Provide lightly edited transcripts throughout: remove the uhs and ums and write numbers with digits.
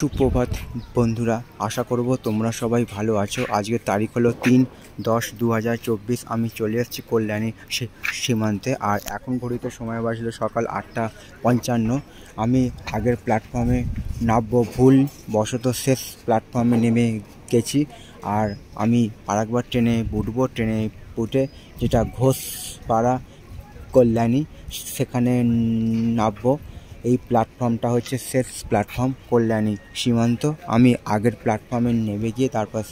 সুপ্রভাত বন্ধুরা, আশা করব তোমরা সবাই ভালো আছো। আজকের তারিখ হলো 3/10/2024। আমি চলে এসেছি কল্যাণী সীমান্তে। আর এখন ঘড়িতে সময় বাজলো সকাল 8:55। আমি আগের প্ল্যাটফর্মে নামবো, ভুল বশত শেষ প্ল্যাটফর্মে নেমে গেছি। আর আমি আরেকবার ট্রেনে উঠবো। ট্রেনে উঠে যেটা ঘোষপাড়া কল্যাণী, সেখানে নামবো। এই প্ল্যাটফর্মটা হচ্ছে শেষ প্ল্যাটফর্ম কল্যাণী সীমান্ত। আমি আগের প্ল্যাটফর্মে নেমে গিয়ে তারপর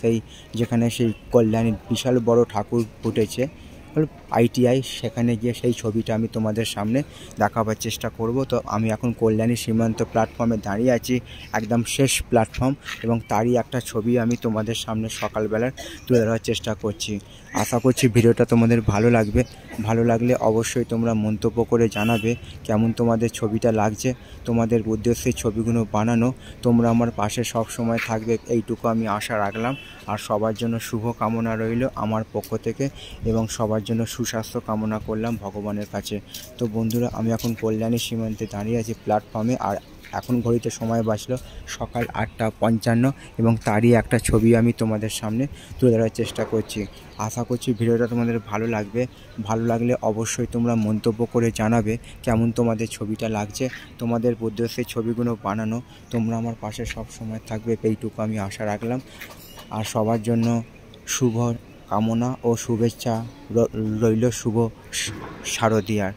যেখানে সেই কল্যাণীর বিশাল বড় ঠাকুর ফুটেছে ITI, সেখানে গিয়ে সেই ছবিটা আমি তোমাদের সামনে দেখাবার চেষ্টা করব। তো আমি এখন কল্যাণী সীমান্ত প্ল্যাটফর্মে দাঁড়িয়ে আছি, একদম শেষ প্ল্যাটফর্ম, এবং তারই একটা ছবি আমি তোমাদের সামনে সকালবেলার তুলে ধরার চেষ্টা করছি। আশা করছি ভিডিওটা তোমাদের ভালো লাগবে। ভালো লাগলে অবশ্যই তোমরা মন্তব্য করে জানাবে কেমন তোমাদের ছবিটা লাগছে। তোমাদের উদ্দেশ্যে ছবিগুলো বানানো। তোমরা আমার পাশে সব সময় থাকবে, এইটুকু আমি আশা রাখলাম। আর সবার জন্য শুভ কামনা রইল আমার পক্ষ থেকে, এবং সবার জন্য সুস্বাস্থ্য কামনা করলাম ভগবানের কাছে। তো বন্ধুরা, আমি এখন কল্যাণী সীমান্তে দাঁড়িয়ে আছি প্ল্যাটফর্মে। আর এখন ঘড়িতে সময় বাজলো সকাল 8:55, এবং তারই একটা ছবি আমি তোমাদের সামনে তুলে ধরার চেষ্টা করছি। আশা করছি ভিডিওটা তোমাদের ভালো লাগবে। ভালো লাগলে অবশ্যই তোমরা মন্তব্য করে জানাবে কেমন তোমাদের ছবিটা লাগছে। তোমাদের উদ্দেশ্যে ছবিগুলো বানানো। তোমরা আমার পাশে সব সময় থাকবে, এইটুকু আমি আশা রাখলাম। আর সবার জন্য শুভ কামনা ও শুভেচ্ছা রইল। শুভ শারদীয়ার।